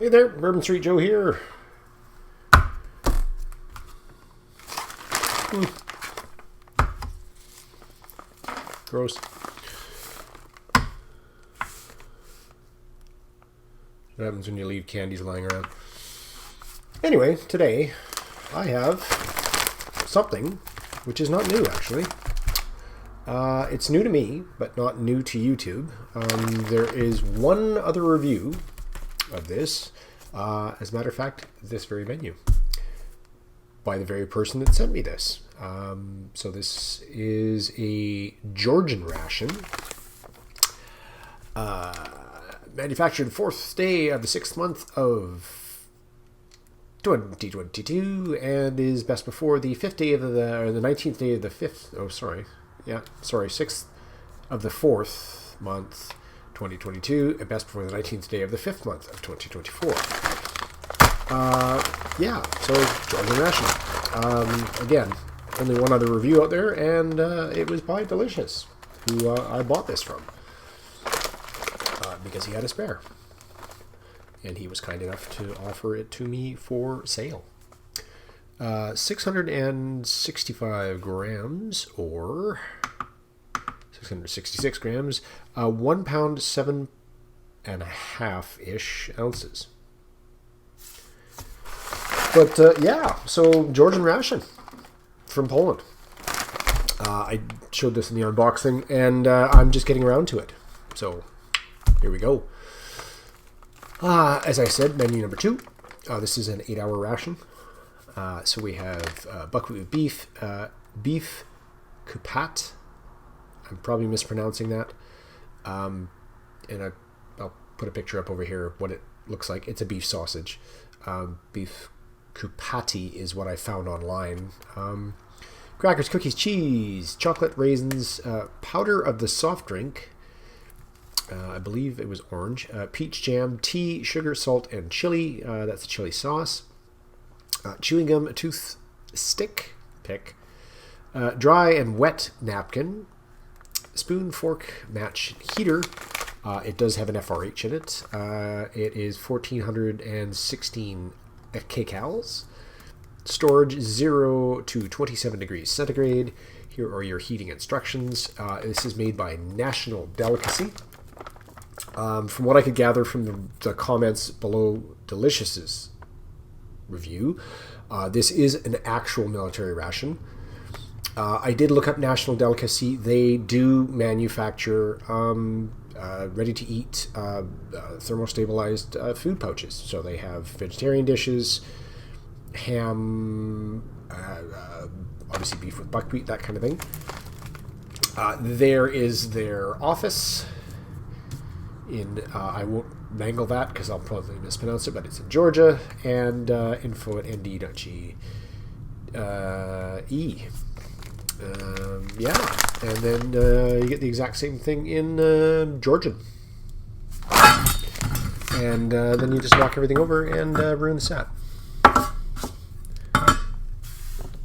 Hey there, Bourbon Street Joe here. Gross. What happens when you leave candies lying around? Anyway, today I have something which is not new, actually. It's new to me, but not new to YouTube. There is one other review of this, as a matter of fact, this very menu, by the very person that sent me this. So this is a Georgian ration, manufactured 4th day of the 6th month of 2022, and is best before the 5th day of the 19th day of the 5th. Oh, sorry. Yeah, sorry, 6th of the 4th month, 2022, and best before the 19th day of the 5th month of 2024. Yeah, so Georgian ration. Again, only one other review out there, and it was by Delicious, who I bought this from, because he had a spare. And he was kind enough to offer it to me for sale. 665 grams, or 666 grams, 1 pound, 7.5-ish ounces. But yeah, so Georgian ration from Poland. I showed this in the unboxing, and I'm just getting around to it. So here we go. As I said, menu number 2. This is an 8-hour ration. So we have buckwheat with beef, beef kupat. I'm probably mispronouncing that. And I'll put a picture up over here of what it looks like. It's a beef sausage. Beef kupati is what I found online. Crackers, cookies, cheese, chocolate, raisins, powder of the soft drink. I believe it was orange. Peach jam, tea, sugar, salt, and chili. That's the chili sauce. Chewing gum, a tooth stick pick, dry and wet napkin, spoon, fork, match, heater. It does have an FRH in it. It is 1416 kcals. Storage 0 to 27 degrees centigrade. Here are your heating instructions. This is made by National Delicacy. From what I could gather from the comments below Delicious's review, this is an actual military ration. I did look up National Delicacy. They do manufacture ready-to-eat thermostabilized food pouches. So they have vegetarian dishes, ham, obviously beef with buckwheat, that kind of thing. There is their office in, I won't mangle that because I'll probably mispronounce it, but it's in Georgia, and info at nd.ge. Yeah, and then you get the exact same thing in Georgian. And then you just walk everything over and ruin the set.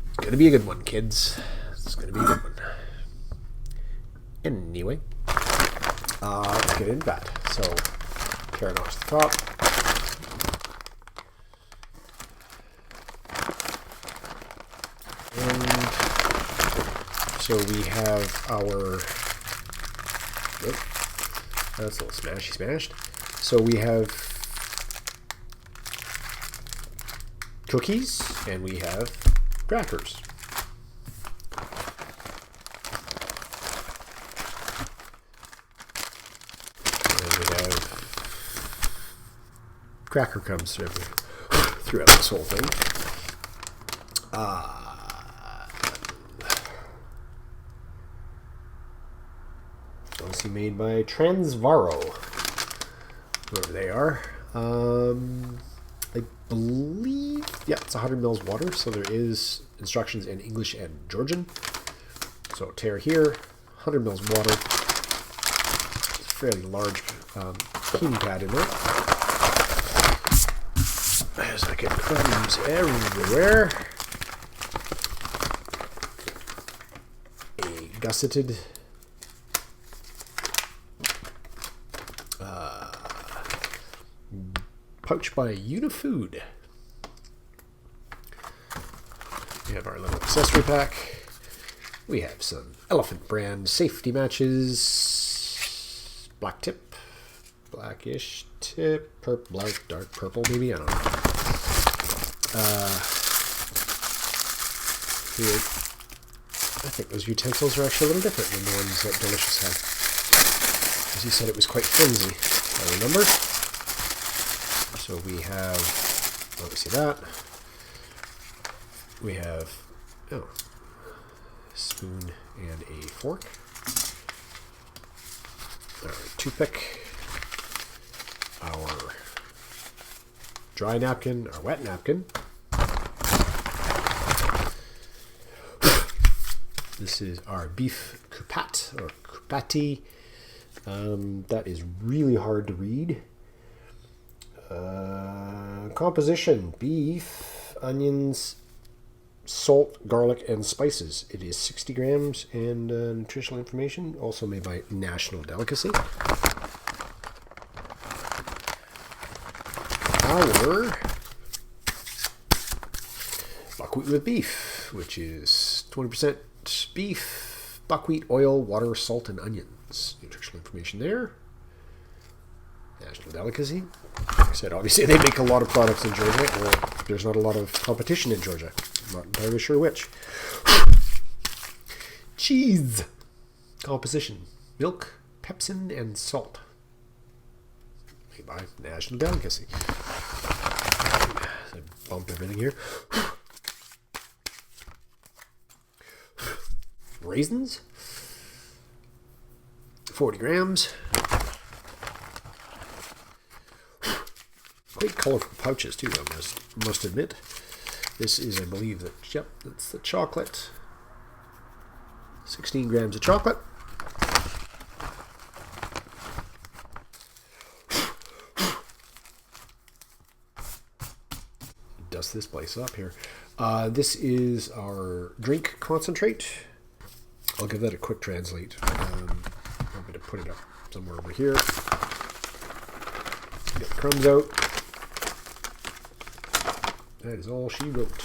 It's going to be a good one, kids. It's going to be a good one. Anyway, let's get into that. So, carrot off the top. And so we have our, that's a little smashy smashed. So we have cookies and we have crackers. Cracker crumbs throughout this whole thing. Obviously made by Transvaro, whoever they are. I believe, yeah, it's 100 mils water, so there is instructions in English and Georgian. So tear here, 100 mils water. It's a fairly large heating pad in there. As I get crumbs everywhere. A gusseted pouch by Unifood. We have our little accessory pack. We have some Elephant brand safety matches. Black tip, blackish tip, dark purple maybe, I don't know. Here, I think those utensils are actually a little different than the ones that Delicious had. As he said, it was quite flimsy, I remember. So we have, let me see that. We have, a spoon and a fork. Our toothpick. Our dry napkin, our wet napkin. This is our beef coupat, or coupati. That is really hard to read. Composition: beef, onions, salt, garlic, and spices. It is 60 grams, and nutritional information, also made by National Delicacy. Our buckwheat with beef, which is 20% beef, buckwheat, oil, water, salt, and onions. Nutritional information there. National Delicacy. Like I said, obviously they make a lot of products in Georgia. Well, there's not a lot of competition in Georgia. I'm not entirely sure which. Cheese. Composition: milk, pepsin, and salt. Made by National Delicacy. I bumped everything here. Raisins. 40 grams. Quite colorful pouches too, I must admit. This is, I believe, that's the chocolate. 16 grams of chocolate. Dust this place up here. This is our drink concentrate. I'll give that a quick translate. I'm going to put it up somewhere over here. Get the crumbs out. That is all she wrote.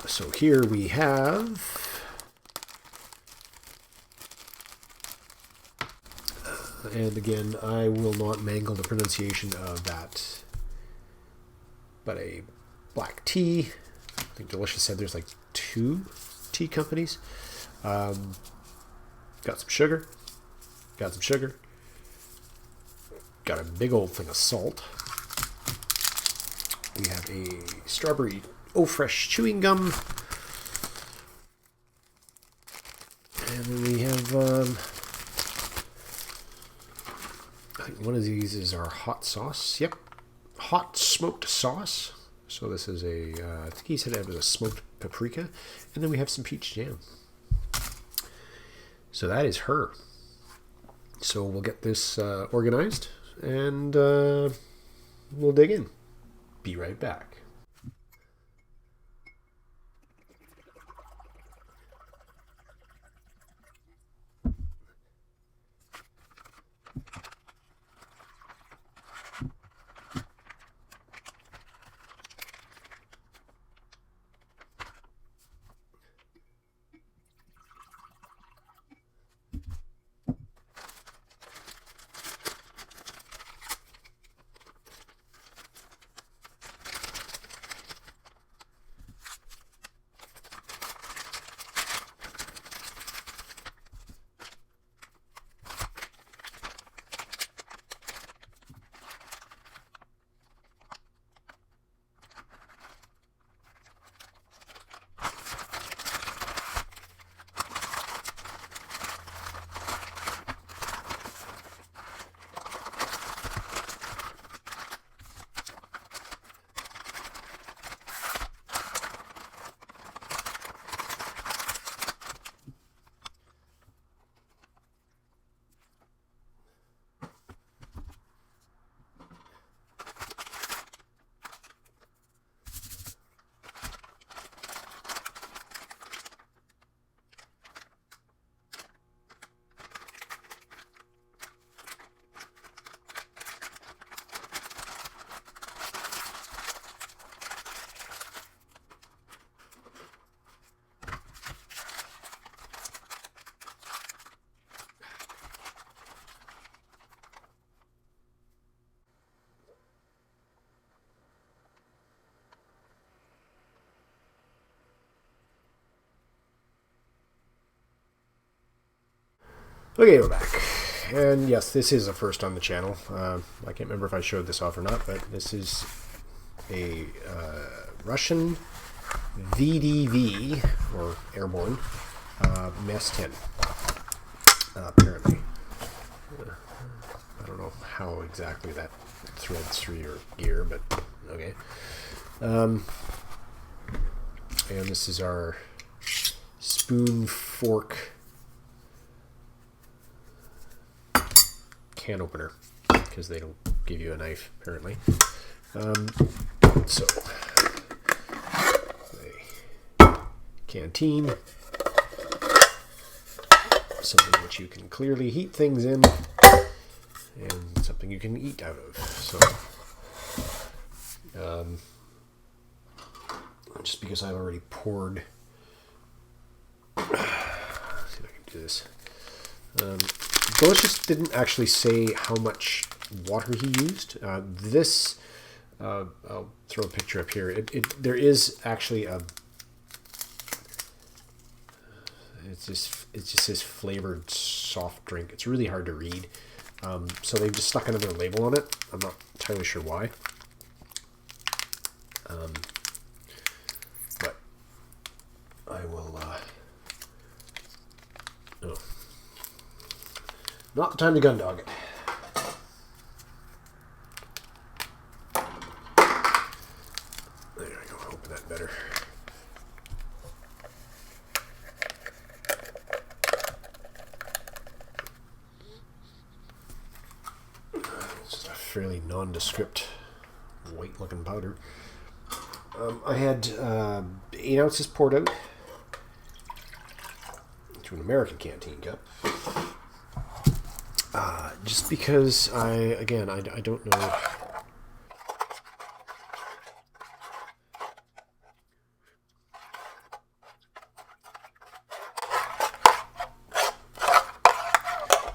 So here we have and again, I will not mangle the pronunciation of that, but a black tea. I think Delicious said there's like 2 tea companies. Got some sugar. Got a big old thing of salt. We have a strawberry fresh chewing gum. And then we have, I think one of these is our hot sauce. Yep. Hot smoked sauce. So this is I think he said it was a smoked paprika. And then we have some peach jam. So that is her. So we'll get this organized and we'll dig in. Be right back. Okay, we're back. And yes, this is a first on the channel. I can't remember if I showed this off or not, but this is a Russian VDV, or airborne, mess tin, apparently. I don't know how exactly that threads through your gear, but okay. And this is our spoon fork can opener, because they don't give you a knife, apparently. So, a canteen, something which you can clearly heat things in, and something you can eat out of. So, just because I've already poured, let's see if I can do this. Delicious didn't actually say how much water he used. I'll throw a picture up here. There is actually a. It just says flavored soft drink. It's really hard to read. So they've just stuck another label on it. I'm not entirely sure why. But I will. Oh. Not the time to gun dog it. There we go. Open that better. It's just a fairly nondescript white-looking powder. I had 8 ounces poured out into an American canteen cup. Just because I don't know.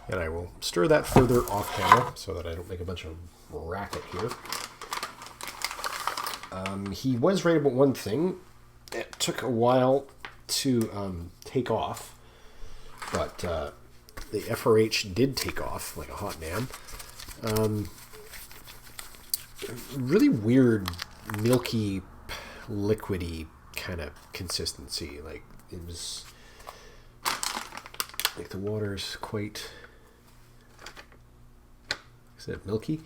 And I will stir that further off camera so that I don't make a bunch of racket here. He was right about one thing. It took a while to take off, but the FRH did take off like a hot damn. Really weird, milky, liquidy kind of consistency. Like, it was like the water's quite, is that milky?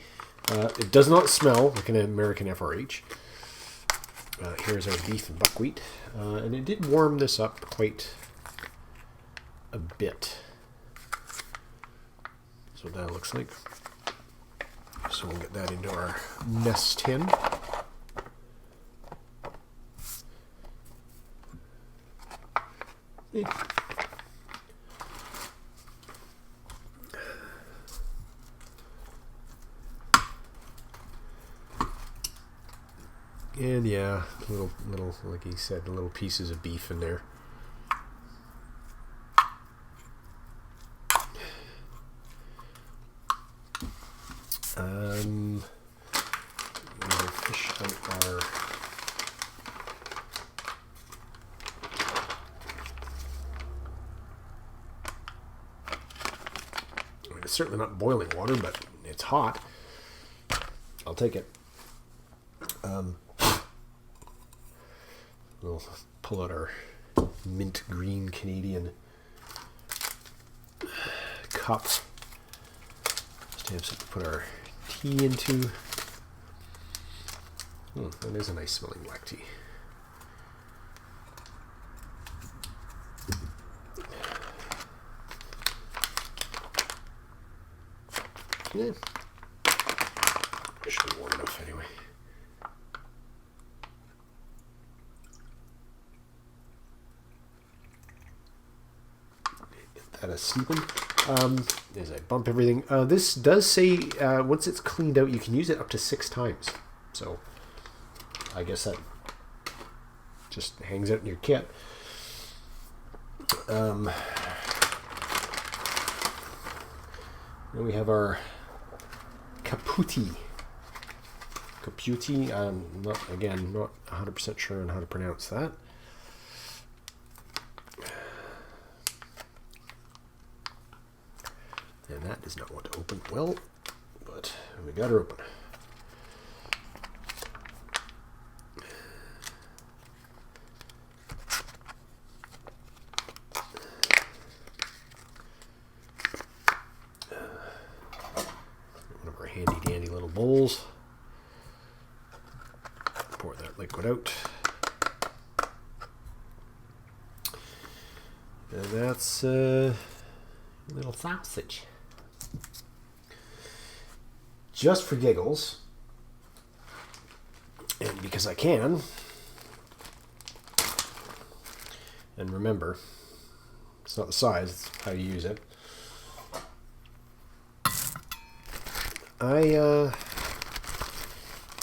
It does not smell like an American FRH. Here's our beef and buckwheat, and it did warm this up quite a bit. That's what that looks like. So we'll get that into our mess tin. And yeah, little, like he said, little pieces of beef in there. We'll fish out our it's certainly not boiling water, but it's hot. I'll take it. We'll pull out our mint green Canadian cup. Just have something to put our tea into. That is a nice smelling black tea. Yeah. It should be warm enough anyway. Get that steeping. As I bump everything. This does say once it's cleaned out, you can use it up to 6 times. So I guess that just hangs out in your kit. Then we have our caputi. I'm not 100% sure on how to pronounce that. does not want to open well, but we got her open. One of our handy dandy little bowls. Pour that liquid out. And that's a little sausage. Just for giggles, and because I can, and remember, it's not the size, it's how you use it. I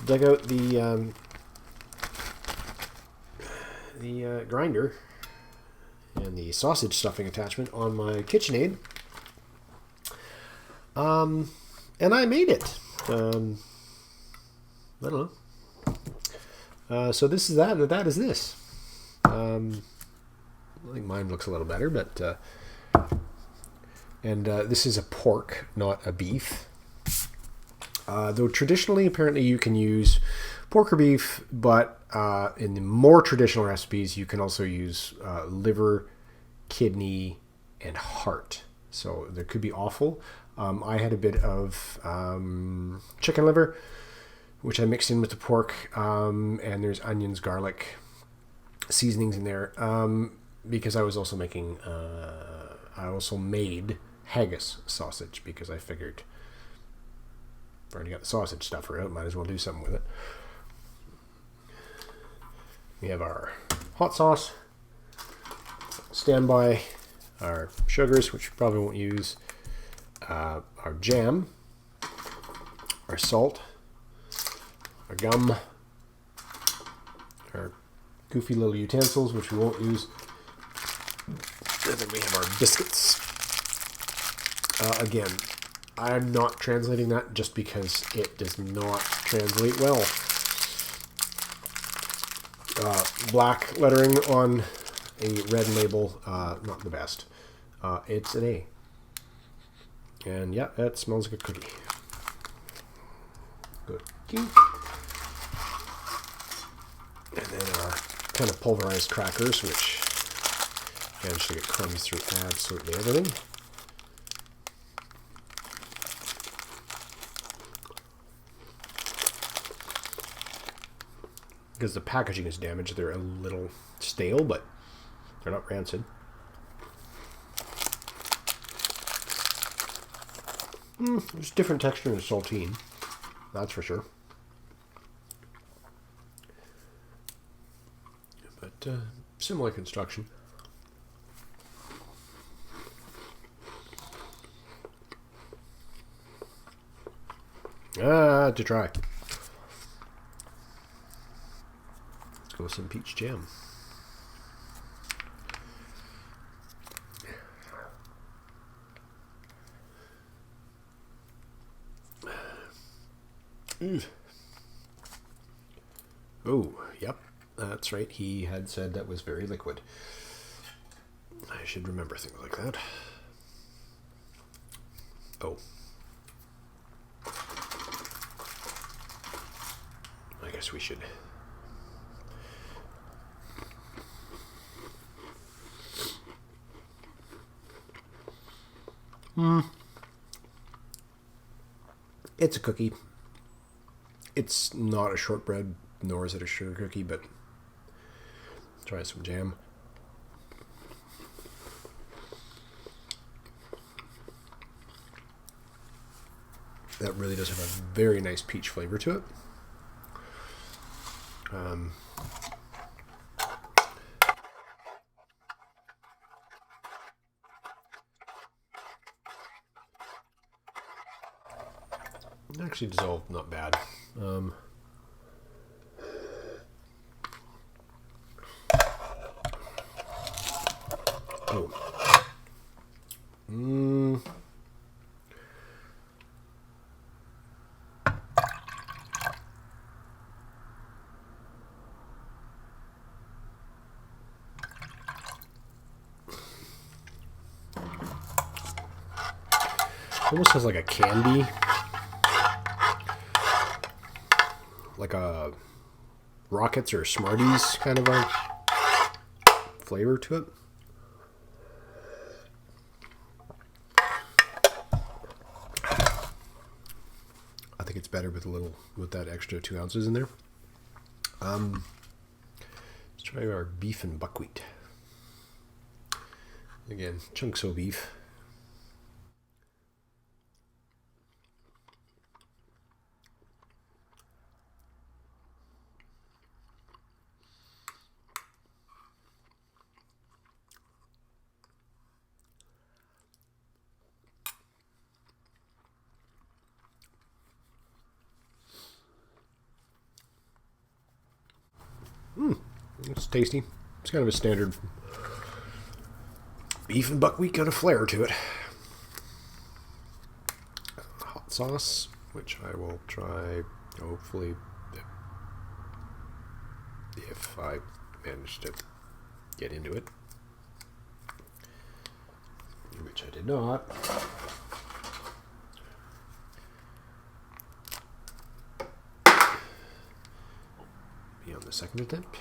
dug out the grinder and the sausage stuffing attachment on my KitchenAid, and I made it. I don't know. So this is that. That is this. I think mine looks a little better, but this is a pork, not a beef. Though traditionally, apparently, you can use pork or beef, but in the more traditional recipes, you can also use liver, kidney, and heart. So there could be offal. I had a bit of chicken liver, which I mixed in with the pork, and there's onions, garlic, seasonings in there, because I was also making, I also made haggis sausage, because I figured I've already got the sausage stuffer out, might as well do something with it. We have our hot sauce, standby, our sugars, which we probably won't use, our jam, our salt, our gum, our goofy little utensils, which we won't use, and then we have our biscuits. Again, I'm not translating that just because it does not translate well. Black lettering on a red label, not the best. It's an A. And yeah, that smells like a cookie. Cookie. And then our kind of pulverized crackers, which managed to get crumbs through absolutely everything. Because the packaging is damaged, they're a little stale, but they're not rancid. There's different texture in saltine, that's for sure. But similar construction. To try. Let's go with some peach jam. Oh, yep, that's right. He had said that was very liquid. I should remember things like that. Oh. I guess we should. It's a cookie. It's not a shortbread, nor is it a sugar cookie, but try some jam. That really does have a very nice peach flavor to it. Actually dissolved, not bad. Oh. Almost has like a candy, like a Rockets or Smarties kind of a flavor to it. I think it's better with that extra 2 ounces in there. Let's try our beef and buckwheat. Again, chunks of beef. It's tasty. It's kind of a standard beef and buckwheat kind of flair to it. Hot sauce, which I will try, hopefully, if I manage to get into it, which I did not. Be on the second attempt.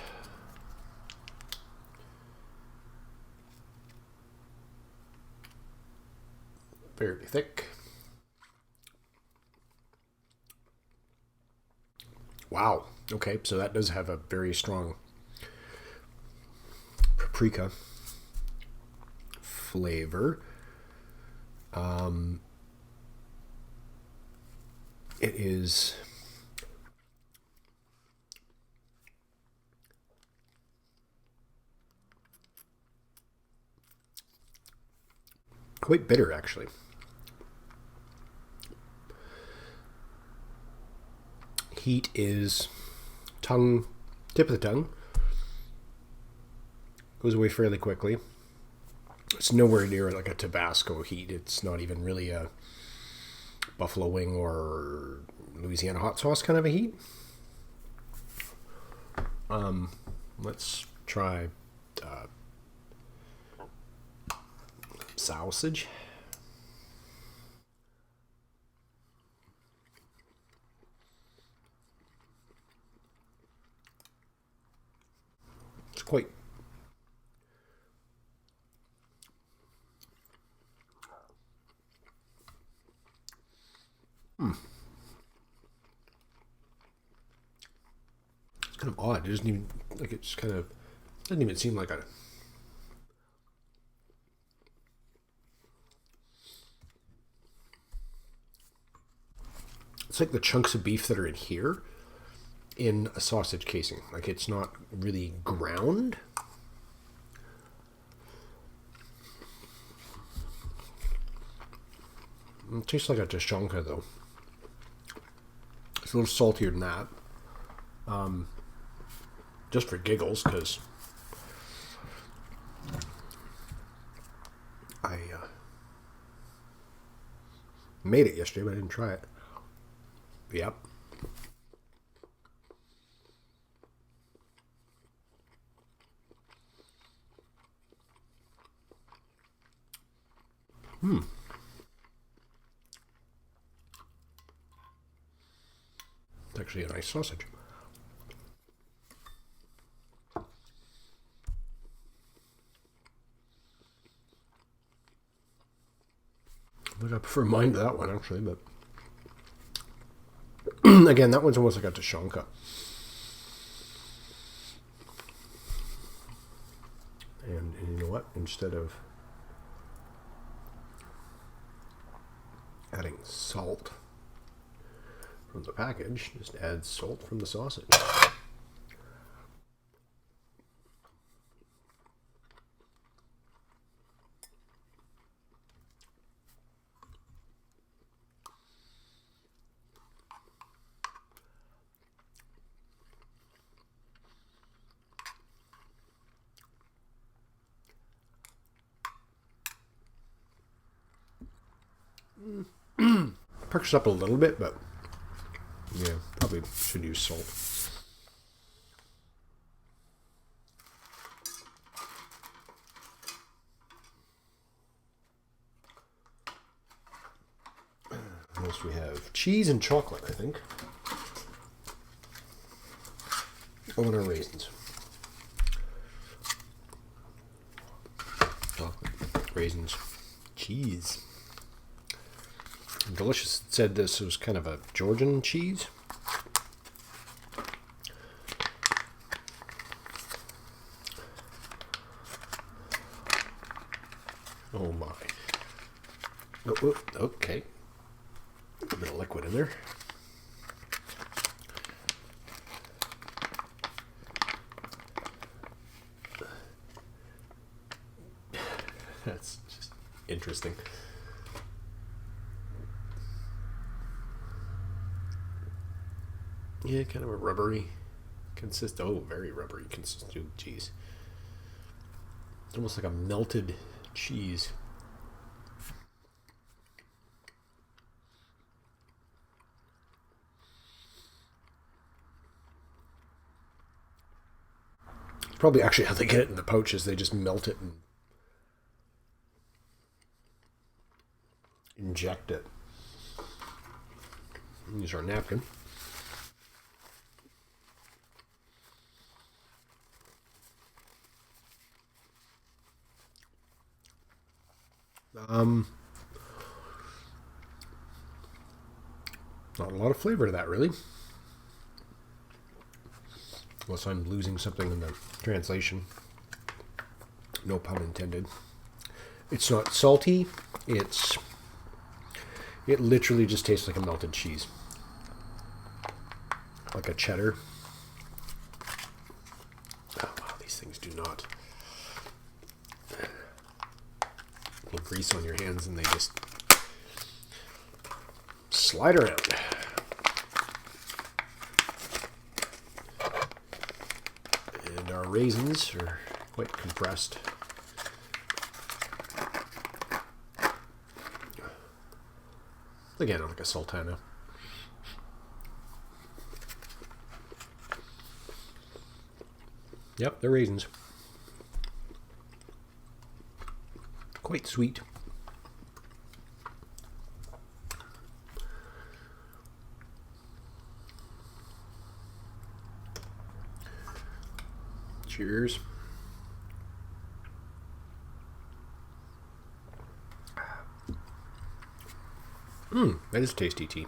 Fairly thick. Wow. Okay, so that does have a very strong paprika flavor. It is quite bitter, actually. Heat is tip of the tongue. Goes away fairly quickly. It's nowhere near like a Tabasco heat. It's not even really a buffalo wing or Louisiana hot sauce kind of a heat. Let's try sausage. It's quite It's kind of odd. It doesn't even like it's kind of doesn't even seem like a it's like the chunks of beef that are in here in a sausage casing. Like it's not really ground. It tastes like a tashonka though. It's a little saltier than that. Just for giggles, because I made it yesterday, but I didn't try it. Yep. It's actually a nice sausage. But I prefer mine to that one, actually. But again, that one's almost like a tashonka. And you know what? Instead of adding salt from the package, just add salt from the sausage. Perks up a little bit, but yeah, probably should use salt. else we have? Cheese and chocolate, I think. Oh, and our raisins. Chocolate, raisins, cheese. Delicious. It said this was kind of a Georgian cheese. Oh my. Oh, okay. A bit of liquid in there. That's just interesting. Yeah, kind of a rubbery very rubbery consistency. Cheese. It's almost like a melted cheese. Probably actually how they get it in the pouches. They just melt it and inject it. Use our napkin. Not a lot of flavor to that, really. Unless I'm losing something in the translation. No pun intended. It's not salty. It literally just tastes like a melted cheese. Like a cheddar. Oh wow, these things do not. A little grease on your hands and they just slide around. And our raisins are quite compressed. Again, like a sultana. Yep, they're raisins. Quite sweet. Cheers. That is tasty tea.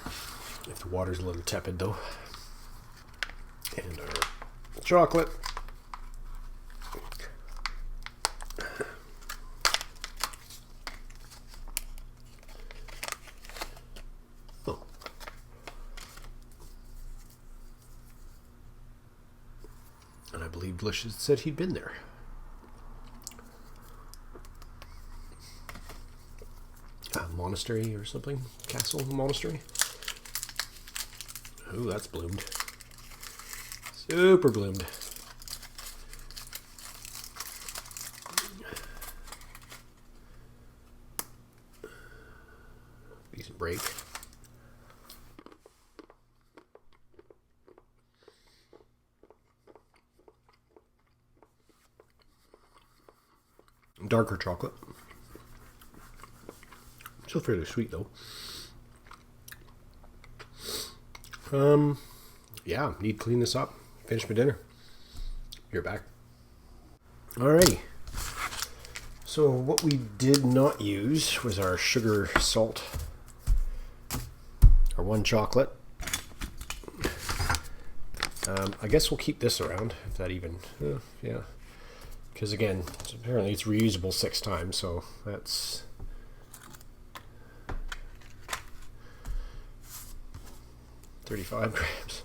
If the water's a little tepid though. And our chocolate. Oh. And I believe Delicious said he'd been there. Monastery or something? Castle monastery? Ooh, that's bloomed. Super bloomed. Decent break. Darker chocolate. Still fairly sweet though. Yeah, need to clean this up. Finish my dinner. You're back. Alrighty. So what we did not use was our sugar, salt, our one chocolate. I guess we'll keep this around, if that even, yeah. Because again, apparently it's reusable 6 times, so that's 35 grams.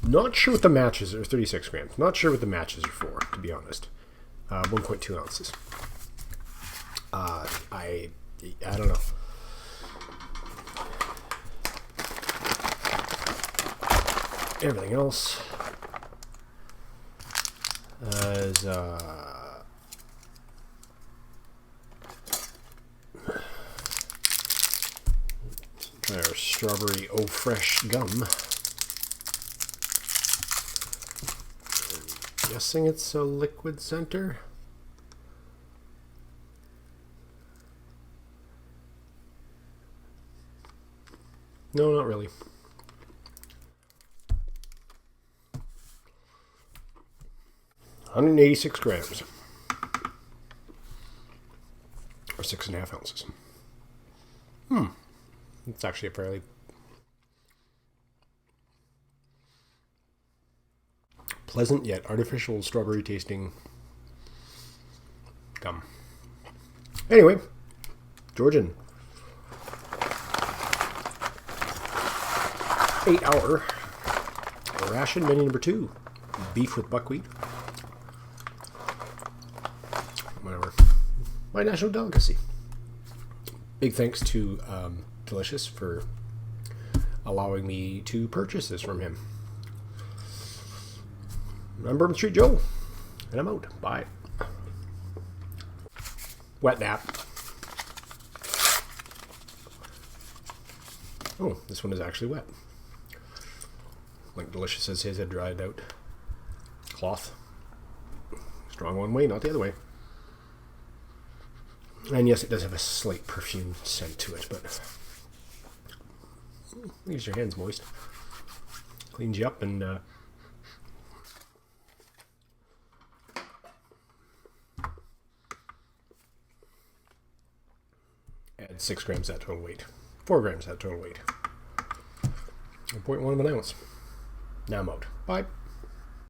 Not sure what the matches are. 36 grams. Not sure what the matches are for, to be honest. 1.2 ounces. I don't know. Everything else is try our strawberry eau fresh gum. I'm guessing it's a liquid center. No, not really. $186 grams. Or 6.5 ounces. It's actually a fairly pleasant yet artificial strawberry tasting gum. Anyway, Georgian. 8-hour ration menu number 2. Beef with buckwheat. Whatever. My national delicacy. Big thanks to Delicious for allowing me to purchase this from him. I'm Bourbon Street Joe, and I'm out. Bye. Wet nap. Oh, this one is actually wet. Like Delicious says, his had dried out. Cloth. Strong one way, not the other way. And yes, it does have a slight perfume scent to it, but leaves your hands moist. Cleans you up and add 6 grams that total weight. 4 grams that total weight. 1.1 of an ounce. Now I'm out. Bye.